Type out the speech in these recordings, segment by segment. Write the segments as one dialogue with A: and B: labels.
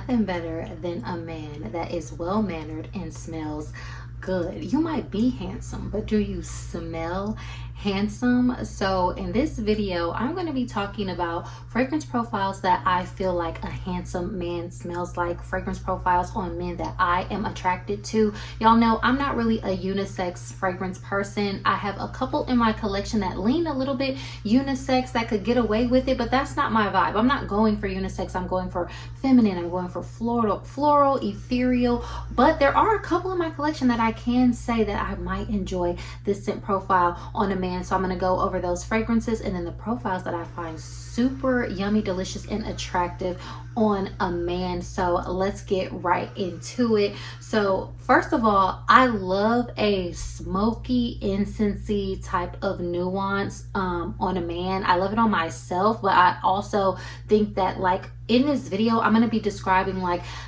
A: nothing better than a man that is well-mannered and smells good. You might be handsome, but do you smell handsome? So in this video, I'm going to be talking about fragrance profiles that I feel like a handsome man smells like, fragrance profiles on men that I am attracted to. Y'all know I'm not really a unisex fragrance person. I have a couple in my collection that lean a little bit unisex that could get away with it, but that's not my vibe. I'm not going for unisex. I'm going for feminine. I'm going for floral, ethereal, but there are a couple in my collection that I can say that I might enjoy this scent profile on a man. So I'm going to go over those fragrances and then the profiles that I find super yummy, delicious, and attractive on a man. So let's get right into it. So first of all, I love a smoky, incensey type of nuance on a man. I love it on myself, but I also think that, like, in this video, I'm going to be describing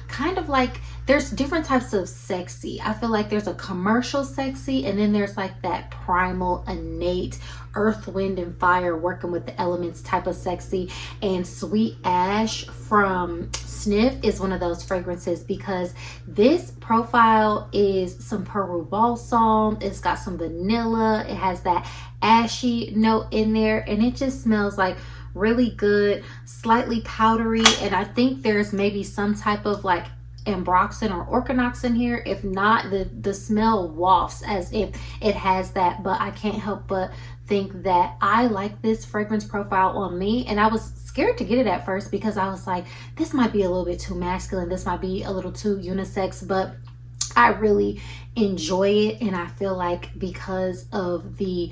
A: kind of like there's different types of sexy. I feel like there's a commercial sexy, and then there's like that primal, innate, earth, wind, and fire, working with the elements type of sexy. And Sweet Ash from Snif is one of those fragrances, because this profile is some Peru balsam. It's got some vanilla. It has that ashy note in there, and it just smells like really good, slightly powdery. And I think there's maybe some type of like ambroxan or orchinox in here. If not, the smell wafts as if it has that. But I can't help but think that I like this fragrance profile on me, and I was scared to get it at first because I was like, this might be a little bit too masculine, this might be a little too unisex, but I really enjoy it. And I feel like because of the,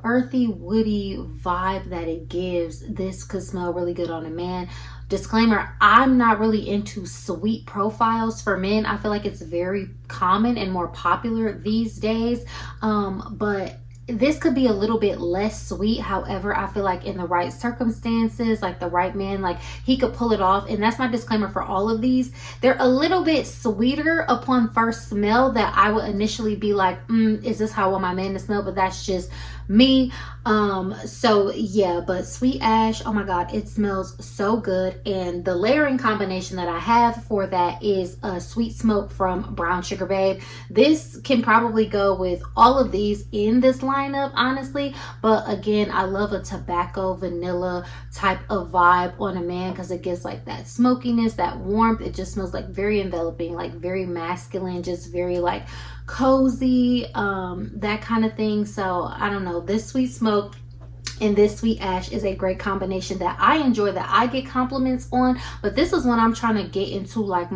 A: earthy, woody vibe that it gives, this could smell really good on a man. Disclaimer, I'm not really into sweet profiles for men. I feel like it's very common and more popular these days, but this could be a little bit less sweet. However, I feel like in the right circumstances, like the right man, like he could pull it off. And that's my disclaimer for all of these. They're a little bit sweeter upon first smell that I would initially be like, is this how I want my man to smell? But that's just me. So yeah, but Sweet Ash, oh my god, it smells so good. And the layering combination that I have for that is a Sweet Smoke from Brown Sugar Babe. This can probably go with all of these in this lineup, honestly, but again, I love a tobacco vanilla type of vibe on a man because it gives like that smokiness, that warmth. It just smells like very enveloping, like very masculine, just very like cozy, that kind of thing. So I don't know, this Sweet Smoke and this Sweet Ash is a great combination that I enjoy, that I get compliments on. But this is when I'm trying to get into like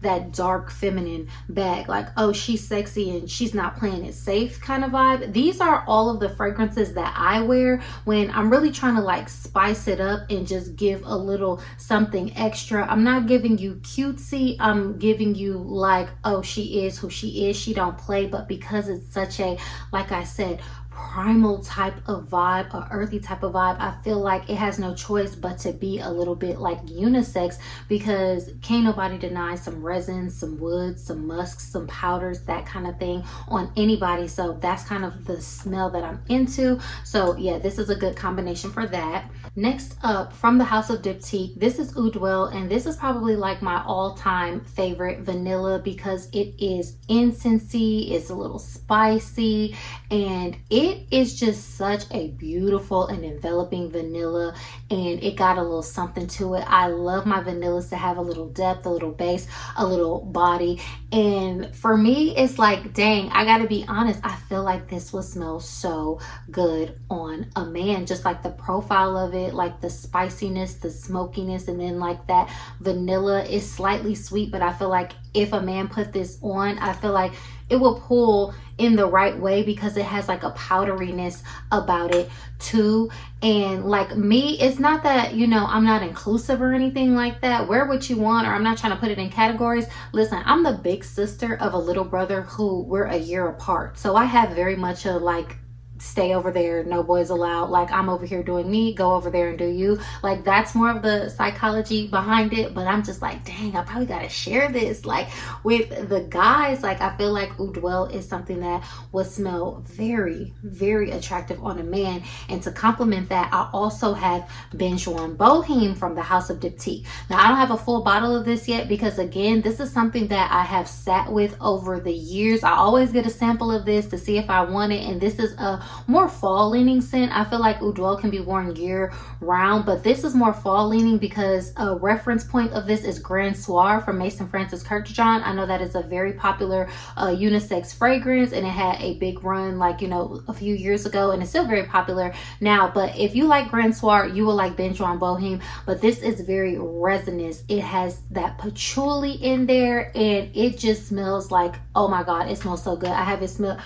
A: that dark feminine bag, like, oh, she's sexy and she's not playing it safe kind of vibe. These are all of the fragrances that I wear when I'm really trying to like spice it up and just give a little something extra. I'm not giving you cutesy, I'm giving you like, oh, she is who she is, she don't play. But because it's such a, like I said, primal type of vibe, or earthy type of vibe, I feel like it has no choice but to be a little bit like unisex, because can't nobody deny some resins, some woods, some musks, some powders, that kind of thing on anybody. So that's kind of the smell that I'm into. So yeah, this is a good combination for that. Next up, from the house of Diptyque, this is Duelle, and this is probably like my all-time favorite vanilla because it is incensey, it's a little spicy, and it is just such a beautiful and enveloping vanilla, and it got a little something to it. I love my vanillas to have a little depth, a little base, a little body. And for me, it's like, dang, I gotta be honest, I feel like this will smell so good on a man. Just like the profile of it, like the spiciness, the smokiness, and then like that vanilla is slightly sweet. But I feel like if a man put this on, I feel like it will pull in the right way because it has like a powderiness about it too. And like me, it's not that, I'm not inclusive or anything like that. Wear what you want, or I'm not trying to put it in categories. Listen, I'm the big sister of a little brother who we're a year apart. So I have very much a like stay over there, no boys allowed, like I'm over here doing me, go over there and do you. Like that's more of the psychology behind it. But I'm just like, dang, I probably gotta share this like with the guys. Like I feel like Eau Duelle is something that would smell very, very attractive on a man. And to complement that, I also have Benjoin Bohème from the house of Diptyque. Now I don't have a full bottle of this yet because again, this is something that I have sat with over the years. I always get a sample of this to see if I want it, and this is a more fall leaning scent. I feel like Eau Duelle can be worn year round, but this is more fall leaning because a reference point of this is Grand Soir from Mason Francis Kurkdjian. I know that is a very popular unisex fragrance, and it had a big run like, you know, a few years ago, and it's still very popular now. But if you like Grand Soir, you will like Benjoin Bohème. But this is very resinous. It has that patchouli in there, and it just smells like, oh my god, it smells so good. I have it smell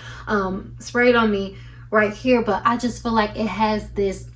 A: sprayed on me right here, but I just feel like it has this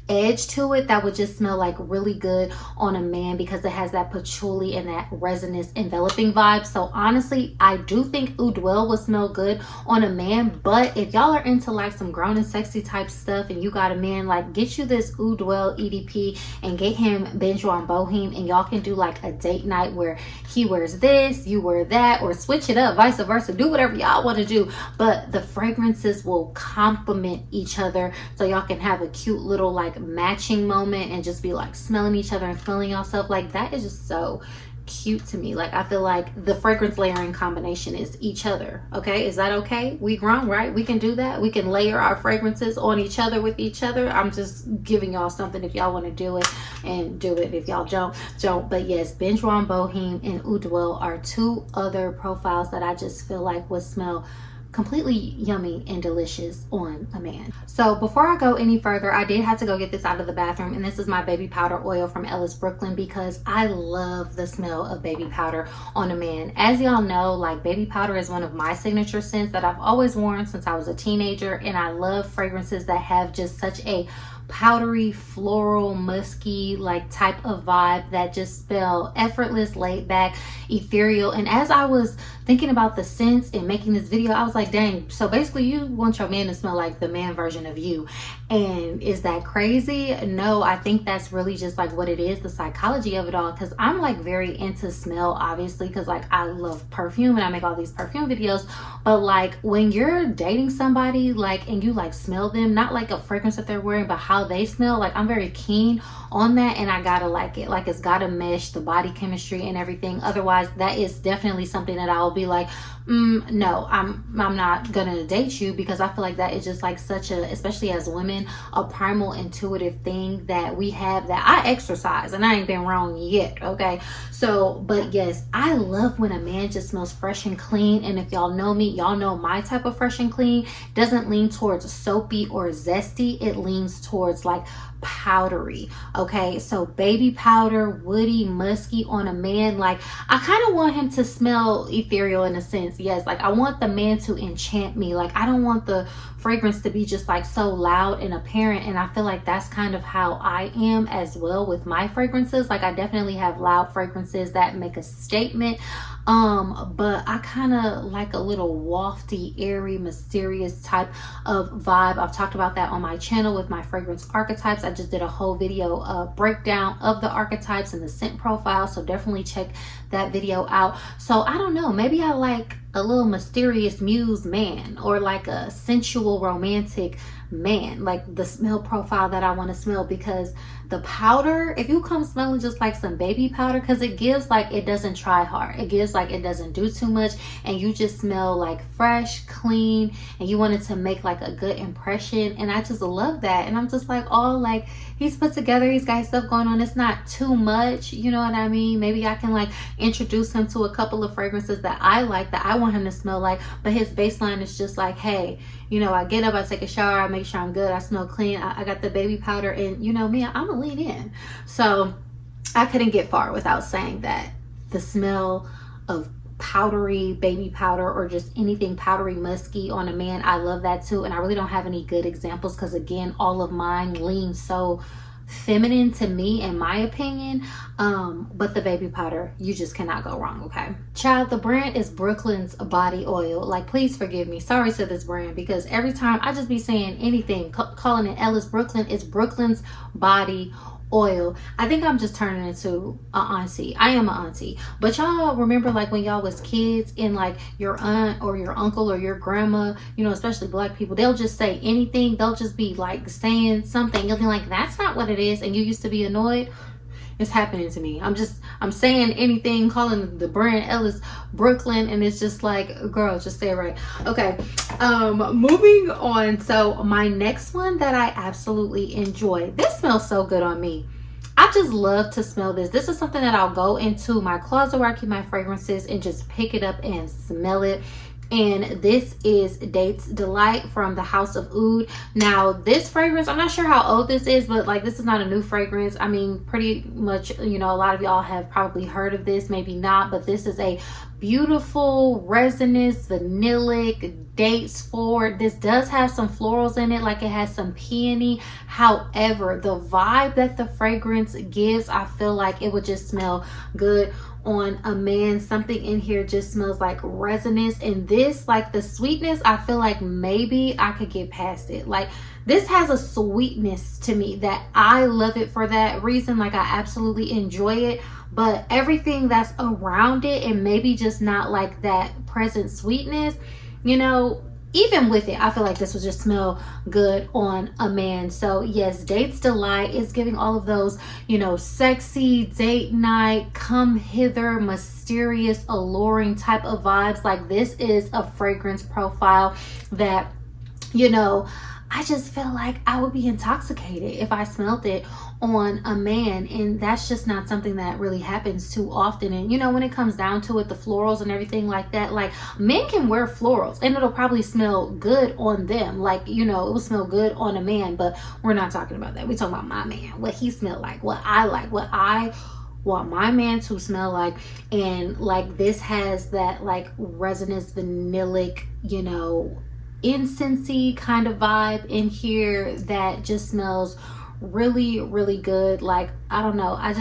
A: edge to it that would just smell like really good on a man because it has that patchouli and that resinous enveloping vibe. So honestly, I do think Eau Duelle would smell good on a man. But if y'all are into like some grown and sexy type stuff and you got a man, like get you this Eau Duelle EDP and get him Benjoin Bohème, and y'all can do like a date night where he wears this, you wear that, or switch it up, vice versa. Do whatever y'all want to do, but the fragrances will complement each other so y'all can have a cute little like matching moment and just be like smelling each other and smelling yourself. Like that is just so cute to me. Like I feel like the fragrance layering combination is each other. Okay, is that okay? We grown, right? We can do that. We can layer our fragrances on each other with each other. I'm just giving y'all something if y'all want to do it, and do it. If y'all don't. But yes, Benjoin Bohème and Eau Duelle are two other profiles that I just feel like would smell completely yummy and delicious on a man. So before I go any further, I did have to go get this out of the bathroom, and this is my baby powder oil from Ellis Brooklyn because I love the smell of baby powder on a man. As y'all know, like baby powder is one of my signature scents that I've always worn since I was a teenager, and I love fragrances that have just such a powdery, floral, musky like type of vibe that just spell effortless, laid back, ethereal. And as I was thinking about the scents and making this video, I was like, dang, so basically you want your man to smell like the man version of you. And is that crazy? No, I think that's really just like what it is, the psychology of it all. Because I'm like very into smell, obviously, because like I love perfume and I make all these perfume videos. But like when you're dating somebody, like, and you like smell them, not like a fragrance that they're wearing, but how they smell, like I'm very keen on that, and I gotta like it. Like it's gotta mesh the body chemistry and everything. Otherwise, that is definitely something that I'll be like, no, I'm not gonna date you, because I feel like that is just like such a, especially as women, a primal intuitive thing that we have that I exercise, and I ain't been wrong yet. Okay, so but yes, I love when a man just smells fresh and clean. And if y'all know me, y'all know my type of fresh and clean doesn't lean towards soapy or zesty. It leans towards like powdery. Okay, so baby powder, woody, musky on a man. Like I kind of want him to smell ethereal in a sense. Yes, like I want the man to enchant me. Like I don't want the fragrance to be just like so loud and apparent, and I feel like that's kind of how I am as well with my fragrances. Like I definitely have loud fragrances that make a statement, but I kind of like a little wafty, airy, mysterious type of vibe. I've talked about that on my channel with my fragrance archetypes. I just did a whole video breakdown of the archetypes and the scent profile, so definitely check that video out. So I don't know, maybe I like a little mysterious muse man, or like a sensual romantic man, like the smell profile that I want to smell. Because the powder, if you come smelling just like some baby powder, because it gives like it doesn't try hard, it gives like it doesn't do too much, and you just smell like fresh, clean, and you wanted to make like a good impression. And I just love that, and I'm just like, oh, like he's put together, he's got stuff going on, it's not too much, you know what I mean? Maybe I can like introduce him to a couple of fragrances that I like, that I want him to smell like, but his baseline is just like, hey, you know, I get up, I take a shower, I make sure I'm good, I smell clean, I got the baby powder, and you know me, I'm gonna lean in. So I couldn't get far without saying that the smell of powdery baby powder, or just anything powdery musky on a man, I love that too. And I really don't have any good examples, because again, all of mine lean so feminine to me, in my opinion. But the baby powder, you just cannot go wrong. Okay, child, the brand is Brooklyn's body oil. Like, please forgive me, sorry to this brand, because every time I just be saying anything, calling it Ellis Brooklyn. It's Brooklyn's body oil. I think I'm just turning into an auntie. I am an auntie. But y'all remember, like, when y'all was kids and like your aunt or your uncle or your grandma, you know, especially black people, they'll just say anything. They'll just be like saying something. You'll be like, that's not what it is. And you used to be annoyed. It's happening to me. I'm saying anything, calling the brand Ellis Brooklyn, and it's just like, girl, just say it right. Okay, moving on. So my next one that I absolutely enjoy, this smells so good on me. I just love to smell this. This is something that I'll go into my closet where I keep my fragrances and just pick it up and smell it. And this is Dates Delight from the House of Oud. Now, this fragrance, I'm not sure how old this is, but like, this is not a new fragrance. I mean, pretty much, you know, a lot of y'all have probably heard of this, maybe not, but this is a beautiful, resinous, vanillic, dates forward. This does have some florals in it, like it has some peony. However, the vibe that the fragrance gives, I feel like it would just smell good on a man. Something in here just smells like resinous, and this, like the sweetness, I feel like maybe I could get past it. Like, this has a sweetness to me that I love it for that reason. Like, I absolutely enjoy it, but everything that's around it, and maybe just not like that present sweetness, you know, even with it, I feel like this would just smell good on a man. So yes, Dates Delight is giving all of those, you know, sexy, date night, come hither, mysterious, alluring type of vibes. Like, this is a fragrance profile that, you know, I just feel like I would be intoxicated if I smelled it on a man, and that's just not something that really happens too often. And you know, when it comes down to it, the florals and everything like that, like, men can wear florals and it'll probably smell good on them. Like, you know, it will smell good on a man, but we're not talking about that. We're talking about my man, what he smelled like, what I want my man to smell like. And like, this has that like resinous, vanillic, you know, incensey kind of vibe in here that just smells really, really good. Like, I don't know, I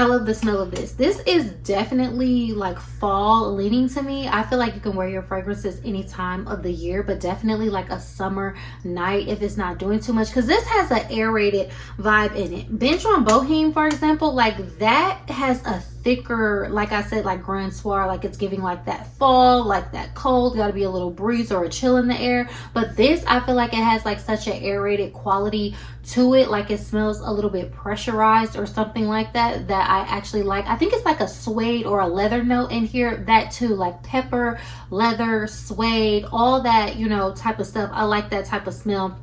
A: love the smell of this. This is definitely like fall leaning to me. I feel like you can wear your fragrances any time of the year, but definitely like a summer night if it's not doing too much, because this has an aerated vibe in it. Benjoin Bohème, for example, like that has a thicker, like I said, like grand soir, like it's giving like that fall, like that cold, got to be a little breeze or a chill in the air. But this, I feel like it has like such an aerated quality to it, like it smells a little bit pressurized or something like that, that I actually like. I think it's like a suede or a leather note in here, that too, like pepper, leather, suede, all that, you know, type of stuff. I like that type of smell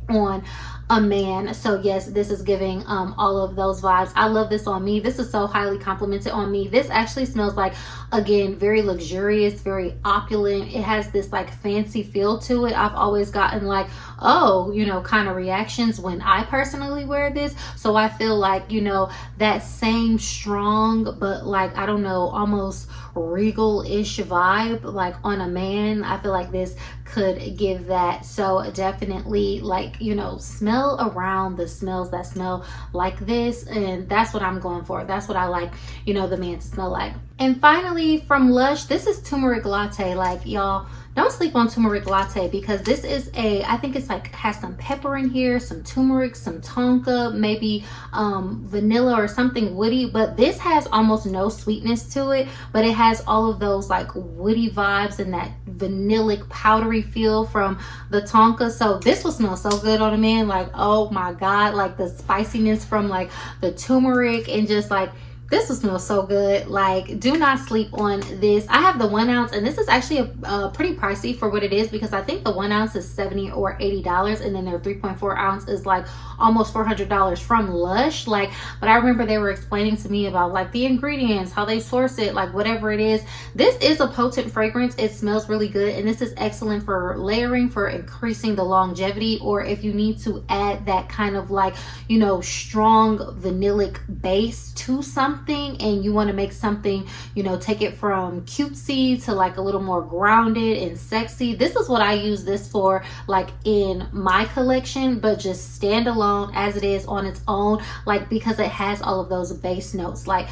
A: on a man. So yes, this is giving all of those vibes. I love this on me. This is so highly complimented on me. This actually smells like, again, very luxurious, very opulent. It has this like fancy feel to it. I've always gotten like, oh, you know, kind of reactions when I personally wear this. So I feel like, you know, that same strong, but like, I don't know, almost regal-ish vibe like on a man. I feel like this could give that. So definitely, like, you know, smell around the smells that smell like this, and that's what I'm going for. That's what I like, you know, the man to smell like. And finally, from Lush, this is Turmeric Latte. Like, y'all, don't sleep on Turmeric Latte, because this is I think it's like has some pepper in here, some turmeric, some tonka, maybe vanilla or something woody, but this has almost no sweetness to it, but it has all of those like woody vibes and that vanillic powdery feel from the tonka. So this will smell so good on a man. Like, oh my God, like the spiciness from like the turmeric, and just like, this will smell so good. Like, do not sleep on this. I have the 1 ounce, and this is actually a pretty pricey for what it is, because I think the 1 ounce is $70 or $80, and then their 3.4 ounce is like almost $400 from Lush. Like, but I remember they were explaining to me about like the ingredients, how they source it, like whatever it is. This is a potent fragrance. It smells really good, and this is excellent for layering, for increasing the longevity, or if you need to add that kind of like, you know, strong vanillic base to something. something and you want to make something, you know, take it from cutesy to like a little more grounded and sexy, this is what I use this for, like in my collection, but just stand alone as it is on its own, like because it has all of those bass notes like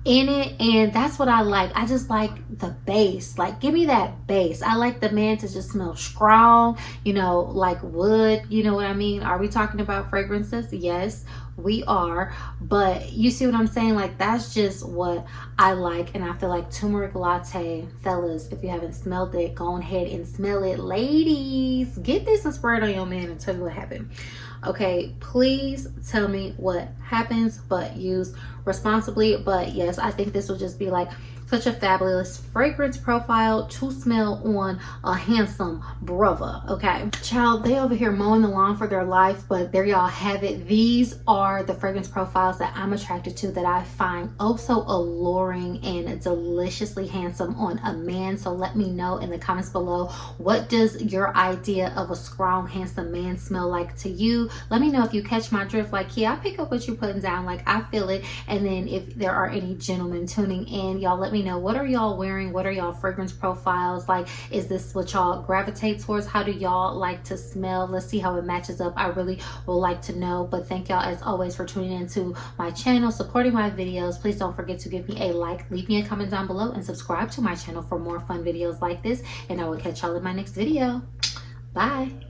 A: in it, and that's what I like. I just like the bass, like give me that bass. I like the man to just smell strong, you know, like wood, you know what I mean? Are we talking about fragrances? Yes, we are, but you see what I'm saying? Like that's just what I like. And I feel like Turmeric Latte, fellas, if you haven't smelled it, go ahead and smell it. Ladies, get this and spray it on your man and tell me what happened. Okay, please tell me what happens, but use responsibly. But yes, I think this will just be like such a fabulous fragrance profile to smell on a handsome brother. Okay, child, they over here mowing the lawn for their life, but there y'all have it. These are the fragrance profiles that I'm attracted to, that I find oh so alluring and deliciously handsome on a man. So let me know in the comments below, what does your idea of a strong handsome man smell like to you? Let me know if you catch my drift. Like, yeah, I pick up what you're putting down, like I feel it. And then if there are any gentlemen tuning in, y'all let me know, what are y'all wearing? What are y'all fragrance profiles? Like, is this what y'all gravitate towards? How do y'all like to smell? Let's see how it matches up. I really would like to know. But thank y'all as always for tuning into my channel, supporting my videos. Please don't forget to give me a like, leave me a comment down below, and subscribe to my channel for more fun videos like this. And I will catch y'all in my next video. Bye.